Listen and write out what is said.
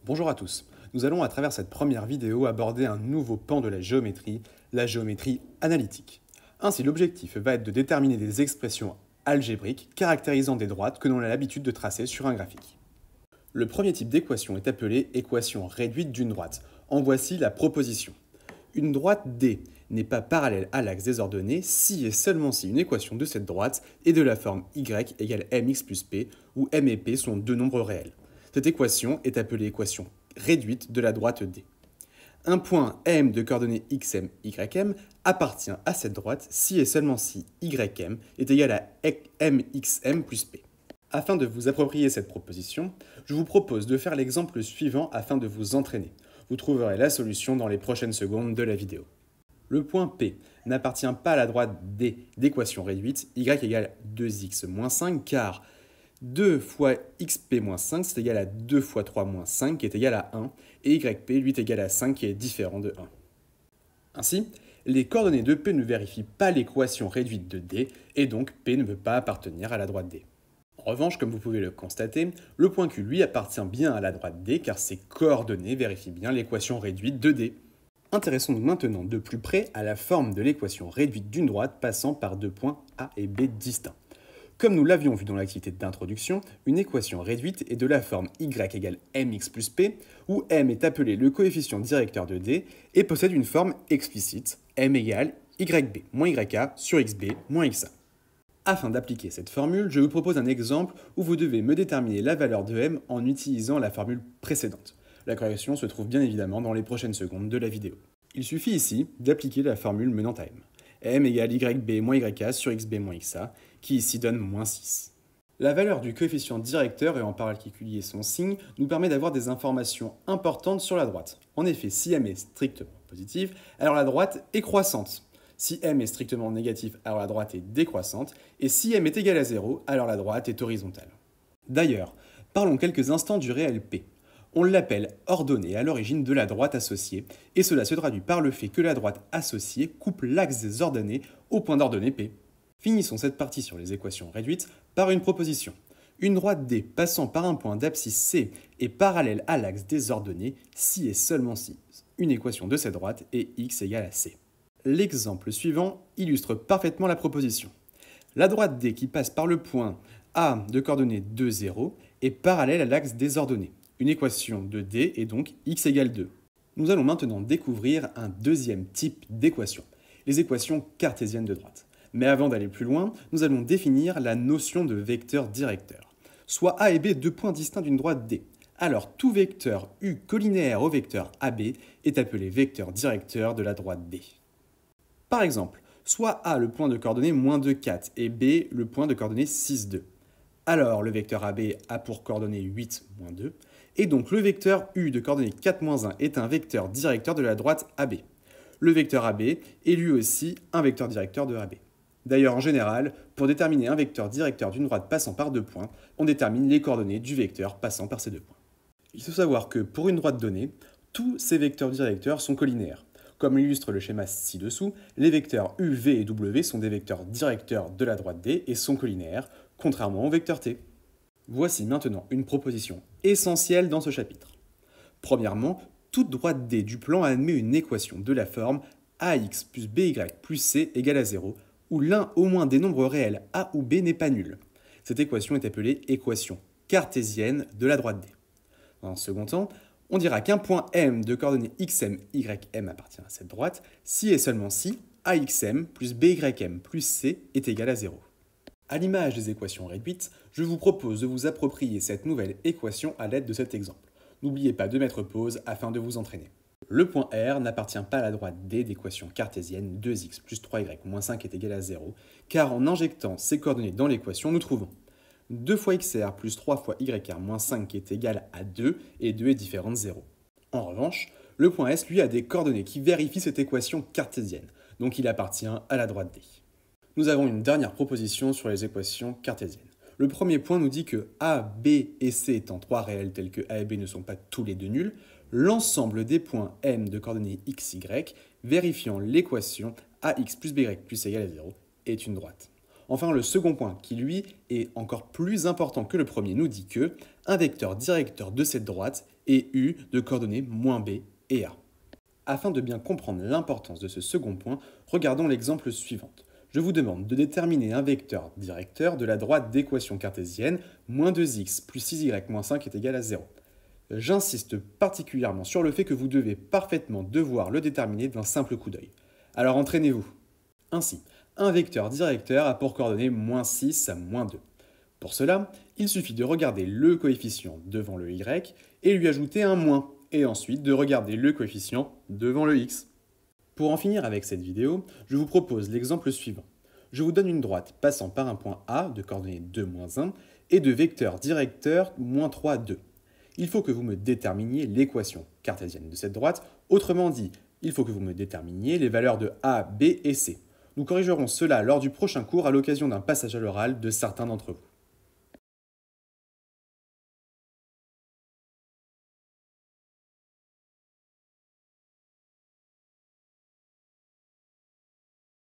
Bonjour à tous. Nous allons à travers cette première vidéo aborder un nouveau pan de la géométrie analytique. Ainsi, l'objectif va être de déterminer des expressions algébriques caractérisant des droites que l'on a l'habitude de tracer sur un graphique. Le premier type d'équation est appelé équation réduite d'une droite. En voici la proposition. Une droite D n'est pas parallèle à l'axe des ordonnées si et seulement si une équation de cette droite est de la forme y égale mx plus p, où m et p sont deux nombres réels. Cette équation est appelée équation réduite de la droite D. Un point M de coordonnées xm, ym appartient à cette droite si et seulement si ym est égal à mxm plus p. Afin de vous approprier cette proposition, je vous propose de faire l'exemple suivant afin de vous entraîner. Vous trouverez la solution dans les prochaines secondes de la vidéo. Le point P n'appartient pas à la droite D d'équation réduite y égale 2x moins 5 car 2 fois xp moins 5 c'est égal à 2 fois 3 moins 5 qui est égal à 1 et yp lui est égal à 5 qui est différent de 1. Ainsi, les coordonnées de P ne vérifient pas l'équation réduite de D et donc P ne veut pas appartenir à la droite D. En revanche, comme vous pouvez le constater, le point Q lui appartient bien à la droite D car ses coordonnées vérifient bien l'équation réduite de D. Intéressons-nous maintenant de plus près à la forme de l'équation réduite d'une droite passant par deux points A et B distincts. Comme nous l'avions vu dans l'activité d'introduction, une équation réduite est de la forme y égale mx plus p, où m est appelé le coefficient directeur de D et possède une forme explicite, m égale yb moins yk sur xb moins xa. Afin d'appliquer cette formule, je vous propose un exemple où vous devez me déterminer la valeur de m en utilisant la formule précédente. La correction se trouve bien évidemment dans les prochaines secondes de la vidéo. Il suffit ici d'appliquer la formule menant à m. M égale yb moins yk sur xb moins xa, qui ici donne moins 6. La valeur du coefficient directeur et en particulier son signe nous permet d'avoir des informations importantes sur la droite. En effet, si m est strictement positif, alors la droite est croissante. Si m est strictement négatif, alors la droite est décroissante. Et si m est égal à 0, alors la droite est horizontale. D'ailleurs, parlons quelques instants du réel P. On l'appelle ordonnée à l'origine de la droite associée, et cela se traduit par le fait que la droite associée coupe l'axe des ordonnées au point d'ordonnée P. Finissons cette partie sur les équations réduites par une proposition. Une droite D passant par un point d'abscisse C est parallèle à l'axe des ordonnées si et seulement si une équation de cette droite est x égale à C. L'exemple suivant illustre parfaitement la proposition. La droite D qui passe par le point A de coordonnées 2, 0 est parallèle à l'axe des ordonnées. Une équation de D est donc x égale 2. Nous allons maintenant découvrir un deuxième type d'équation, les équations cartésiennes de droite. Mais avant d'aller plus loin, nous allons définir la notion de vecteur directeur. Soit A et B deux points distincts d'une droite D. Alors tout vecteur U collinéaire au vecteur AB est appelé vecteur directeur de la droite D. Par exemple, soit A le point de coordonnées moins 2, 4 et B le point de coordonnées 6, 2. Alors le vecteur AB a pour coordonnées 8, moins 2. Et donc le vecteur U de coordonnées 4, moins 1 est un vecteur directeur de la droite AB. Le vecteur AB est lui aussi un vecteur directeur de AB. D'ailleurs, en général, pour déterminer un vecteur directeur d'une droite passant par deux points, on détermine les coordonnées du vecteur passant par ces deux points. Il faut savoir que pour une droite donnée, tous ces vecteurs directeurs sont collinéaires. Comme l'illustre le schéma ci-dessous, les vecteurs U, V et W sont des vecteurs directeurs de la droite D et sont collinéaires, contrairement au vecteur T. Voici maintenant une proposition essentielle dans ce chapitre. Premièrement, toute droite D du plan admet une équation de la forme ax plus by plus c égale à 0, où l'un au moins des nombres réels a ou b n'est pas nul. Cette équation est appelée équation cartésienne de la droite D. Dans un second temps, on dira qu'un point M de coordonnées xm, ym appartient à cette droite si et seulement si axm plus bym plus c est égal à 0. À l'image des équations réduites, je vous propose de vous approprier cette nouvelle équation à l'aide de cet exemple. N'oubliez pas de mettre pause afin de vous entraîner. Le point R n'appartient pas à la droite D d'équation cartésienne 2x plus 3y moins 5 est égal à 0, car en injectant ces coordonnées dans l'équation, nous trouvons 2 fois xr plus 3 fois yr moins 5 qui est égal à 2 et 2 est différent de 0. En revanche, le point S lui a des coordonnées qui vérifient cette équation cartésienne, donc il appartient à la droite D. Nous avons une dernière proposition sur les équations cartésiennes. Le premier point nous dit que A, B et C étant trois réels tels que A et B ne sont pas tous les deux nuls, l'ensemble des points M de coordonnées x, y, vérifiant l'équation ax plus by plus c égale à 0, est une droite. Enfin, le second point, qui lui est encore plus important que le premier, nous dit que un vecteur directeur de cette droite et U de coordonnées -b et A. Afin de bien comprendre l'importance de ce second point, regardons l'exemple suivant. Je vous demande de déterminer un vecteur directeur de la droite d'équation cartésienne -2x plus 6y-5 est égal à 0. J'insiste particulièrement sur le fait que vous devez parfaitement devoir le déterminer d'un simple coup d'œil. Alors entraînez-vous. Ainsi, un vecteur directeur a pour coordonnées -6 à -2. Pour cela, il suffit de regarder le coefficient devant le y et lui ajouter un moins, et ensuite de regarder le coefficient devant le x. Pour en finir avec cette vidéo, je vous propose l'exemple suivant. Je vous donne une droite passant par un point A de coordonnées 2, -1 et de vecteur directeur -3, 2. Il faut que vous me déterminiez l'équation cartésienne de cette droite, autrement dit, il faut que vous me déterminiez les valeurs de A, B et C. Nous corrigerons cela lors du prochain cours à l'occasion d'un passage à l'oral de certains d'entre vous.